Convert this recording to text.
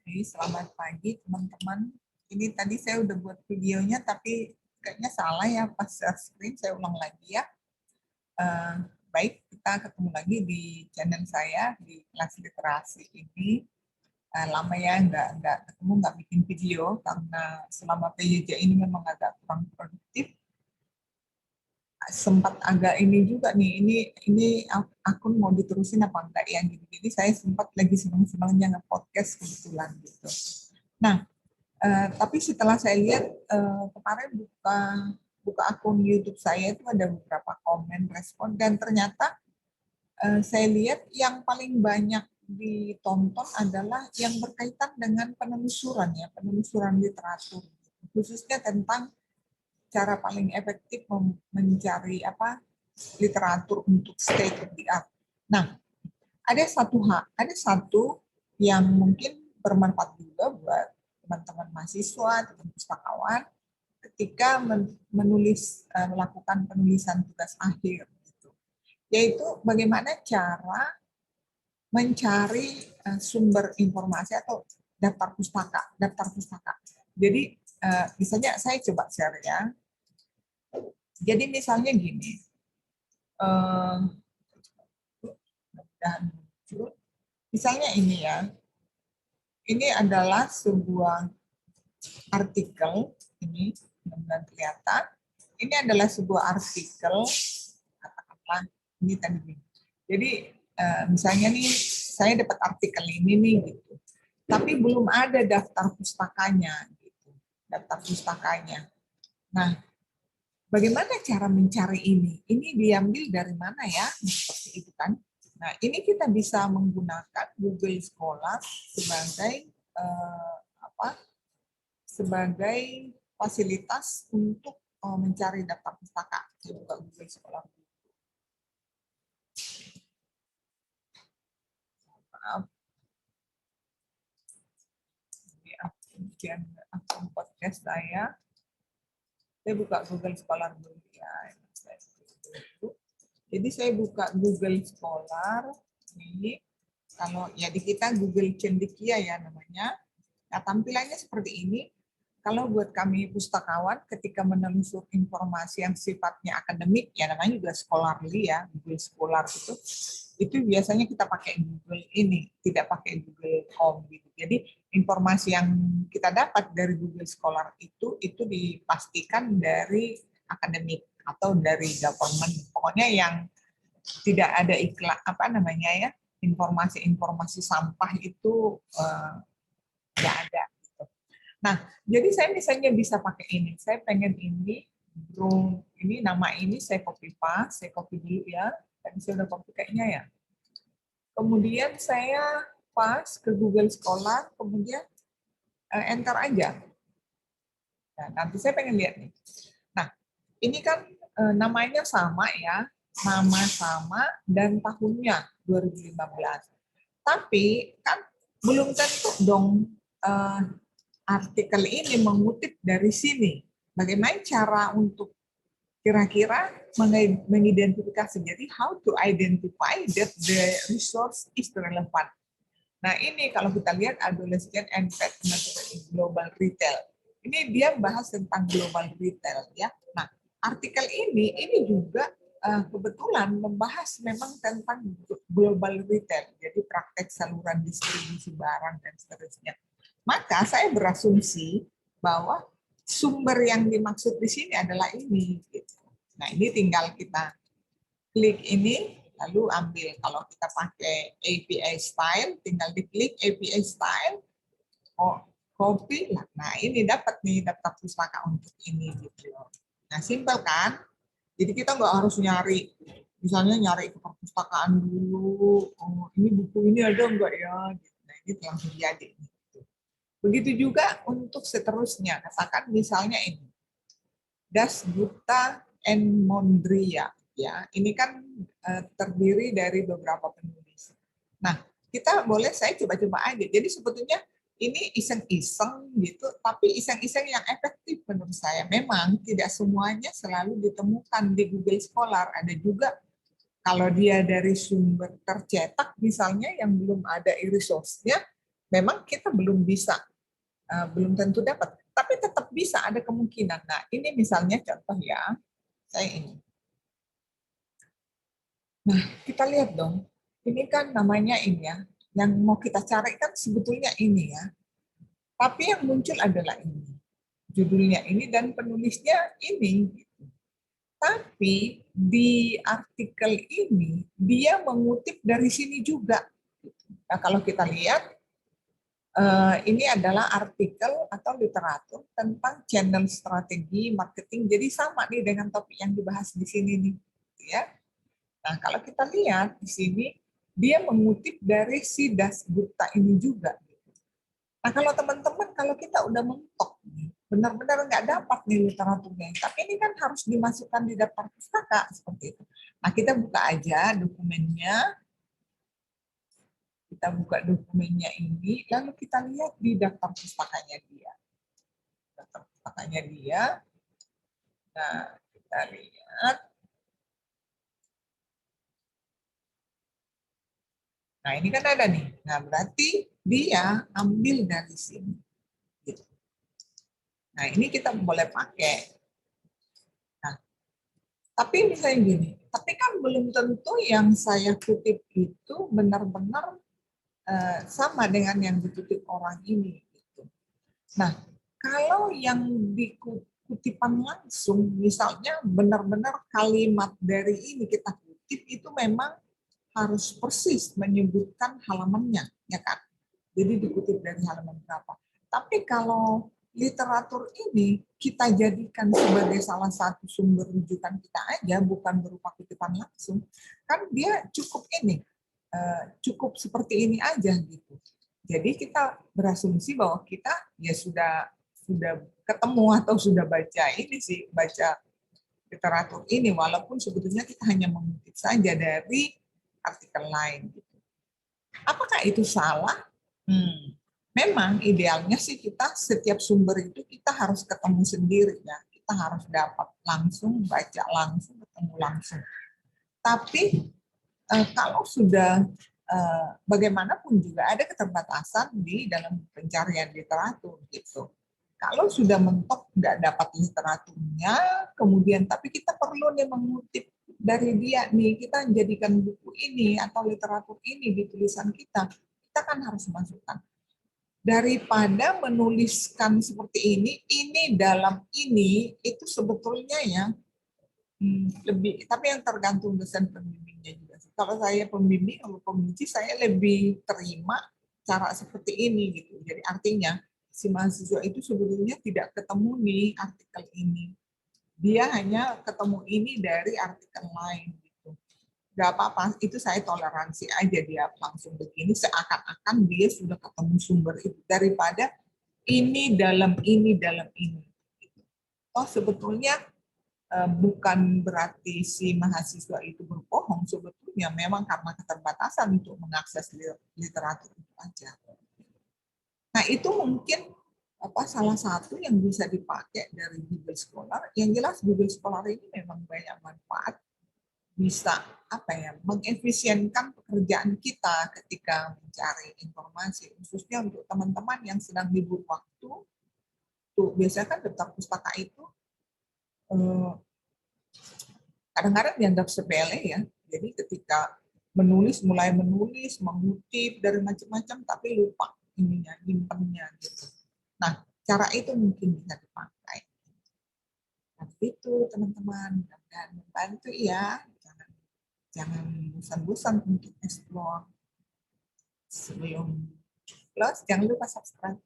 Oke, selamat pagi teman-teman. Ini tadi saya udah buat videonya, tapi kayaknya salah ya pas share screen. Saya ulang lagi ya. Eh, Baik, kita ketemu lagi di channel saya di kelas literasi ini. Lama ya nggak ketemu, nggak bikin video karena selama PJJ ini memang agak kurang produktif. Sempat agak ini juga nih, ini akun mau diterusin apa enggak ya gitu. Jadi saya sempat lagi senang-senangnya nge-podcast kebetulan gitu. Nah, tapi setelah saya lihat kemarin buka buka akun YouTube saya itu ada beberapa komen respon dan ternyata saya lihat yang paling banyak ditonton adalah yang berkaitan dengan penelusuran ya, penelusuran literatur, khususnya tentang cara paling efektif mencari apa literatur untuk state of the art. Nah, ada satu yang mungkin bermanfaat juga buat teman-teman mahasiswa, teman pustakawan, ketika melakukan penulisan tugas akhir, gitu. Yaitu bagaimana cara mencari sumber informasi atau daftar pustaka. Jadi misalnya saya coba share ya. Jadi misalnya gini, dan misalnya ini ya, ini adalah sebuah artikel, ini benar kelihatan. Ini adalah sebuah artikel, katakanlah ini tadi. Jadi misalnya nih, saya dapat artikel ini nih gitu, tapi belum ada daftar pustakanya gitu, daftar pustakanya. Nah, bagaimana cara mencari ini? Ini diambil dari mana ya? Seperti itu kan. Nah, ini kita bisa menggunakan Google Scholar sebagai apa? Sebagai fasilitas untuk mencari daftar pustaka. Saya buka Google Scholar. Maaf, ini akun podcast saya. Saya buka Google Scholar dulu ya. Jadi saya buka Google Scholar ini. Kalau ya di kita Google Cendekia ya namanya. Nah, tampilannya seperti ini. Kalau buat kami pustakawan, ketika menelusur informasi yang sifatnya akademik, ya namanya juga scholarly ya, Google Scholar itu biasanya kita pakai Google ini, tidak pakai Google Chrome gitu. Jadi informasi yang kita dapat dari Google Scholar itu dipastikan dari akademik atau dari government. Pokoknya yang tidak ada iklan apa namanya ya, informasi-informasi sampah itu nggak ada. Nah, jadi saya misalnya bisa pakai ini. Saya pengen ini, bro, ini nama ini saya copy paste, saya copy dulu ya. Tadi saya udah copy kayaknya ya. Kemudian saya paste ke Google Scholar, kemudian enter aja. Nah, nanti saya pengen lihat nih. Nah, ini kan namanya sama ya, nama sama dan tahunnya 2015. Tapi kan belum tentu dong artikel ini mengutip dari sini. Bagaimana cara untuk kira-kira mengidentifikasi? Jadi how to identify that the resource is relevant. Nah ini kalau kita lihat adolescent and pet in global retail. Ini dia bahas tentang global retail ya. Nah artikel ini juga kebetulan membahas memang tentang global retail. Jadi praktek saluran distribusi barang dan seterusnya. Maka saya berasumsi bahwa sumber yang dimaksud di sini adalah ini. Gitu. Nah ini tinggal kita klik ini, lalu ambil. Kalau kita pakai API style, tinggal diklik API style, copy. Nah ini dapat nih daftar pustaka untuk ini. Gitu. Nah simpel kan? Jadi kita nggak harus nyari, misalnya nyari ke perpustakaan dulu, oh, ini buku ini ada nggak ya? Nah ini langsung jadi. Begitu juga untuk seterusnya. Katakan misalnya ini, Das Gupta and Mondria. Ya, ini kan terdiri dari beberapa penulis. Nah, kita boleh saya coba-coba aja. Jadi sebetulnya ini iseng-iseng gitu, tapi iseng-iseng yang efektif menurut saya. Memang tidak semuanya selalu ditemukan di Google Scholar. Ada juga kalau dia dari sumber tercetak misalnya yang belum ada e-resource-nya, memang kita belum bisa, belum tentu dapat, tapi tetap bisa ada kemungkinan. Nah, ini misalnya contoh ya, saya ini. Nah, kita lihat dong, ini kan namanya ini ya, yang mau kita cari kan sebetulnya ini ya, tapi yang muncul adalah ini. Judulnya ini dan penulisnya ini. Tapi di artikel ini, dia mengutip dari sini juga. Nah, kalau kita lihat, ini adalah artikel atau literatur tentang channel strategi marketing. Jadi sama nih dengan topik yang dibahas di sini nih, ya. Nah, kalau kita lihat di sini, dia mengutip dari si Dasgupta ini juga. Nah, kalau teman-teman, kalau kita udah mentok, benar-benar nggak dapat nih literaturnya, tapi ini kan harus dimasukkan di daftar pustaka, seperti itu. Nah, kita buka aja dokumennya, kita buka dokumennya ini, lalu kita lihat di daftar pustakanya dia. Daftar pustakanya dia, nah, kita lihat. Nah, ini kan ada nih. Nah, berarti dia ambil dari sini. Gitu. Nah, ini kita boleh pakai. Nah, tapi misalnya gini, tapi kan belum tentu yang saya kutip itu benar-benar sama dengan yang dikutip orang ini. Gitu. Nah, kalau yang dikutipan langsung, misalnya benar-benar kalimat dari ini kita kutip, itu memang harus persis menyebutkan halamannya, ya kan? Jadi dikutip dari halaman berapa. Tapi kalau literatur ini kita jadikan sebagai salah satu sumber rujukan kita aja, bukan berupa kutipan langsung, kan dia cukup ini, cukup seperti ini aja gitu. Jadi kita berasumsi bahwa kita ya sudah ketemu atau sudah baca ini sih, baca literatur ini, walaupun sebetulnya kita hanya mengutip saja dari artikel lain. Gitu. Apakah itu salah? Memang idealnya sih kita setiap sumber itu kita harus ketemu sendiri ya. Kita harus dapat langsung, baca langsung, ketemu langsung. Tapi kalau sudah bagaimanapun juga ada keterbatasan di dalam pencarian literatur gitu. Kalau sudah mentok nggak dapat literaturnya, kemudian tapi kita perlu nih mengutip dari dia nih, kita jadikan buku ini atau literatur ini di tulisan kita kan harus masukkan. Daripada menuliskan seperti ini dalam ini, itu sebetulnya ya lebih, tapi yang tergantung dosen pembimbingnya juga. Kalau saya pembimbing, kalau pembimbing saya lebih terima cara seperti ini gitu. Jadi artinya si mahasiswa itu sebetulnya tidak ketemu nih artikel ini. Dia hanya ketemu ini dari artikel lain gitu. Gak apa-apa, itu saya toleransi aja dia langsung begini, seakan-akan dia sudah ketemu sumber itu daripada ini dalam ini dalam ini. Oh sebetulnya bukan berarti si mahasiswa itu berbohong, sebetulnya memang karena keterbatasan untuk mengakses literatur itu aja. Nah itu mungkin salah satu yang bisa dipakai dari Google Scholar. Yang jelas Google Scholar ini memang banyak manfaat, bisa mengefisienkan pekerjaan kita ketika mencari informasi, khususnya untuk teman-teman yang sedang libur waktu. Tuh biasanya kan daftar pustaka itu kadang-kadang dianggap sepele ya. Jadi ketika mulai menulis, mengutip dari macam-macam, tapi lupa ininya, nyimpennya gitu. Nah, cara itu mungkin bisa dipakai. Nah, itu teman-teman, mudah-mudahan membantu ya. Jangan bosan-bosan untuk explore. Sebelum close, jangan lupa subscribe.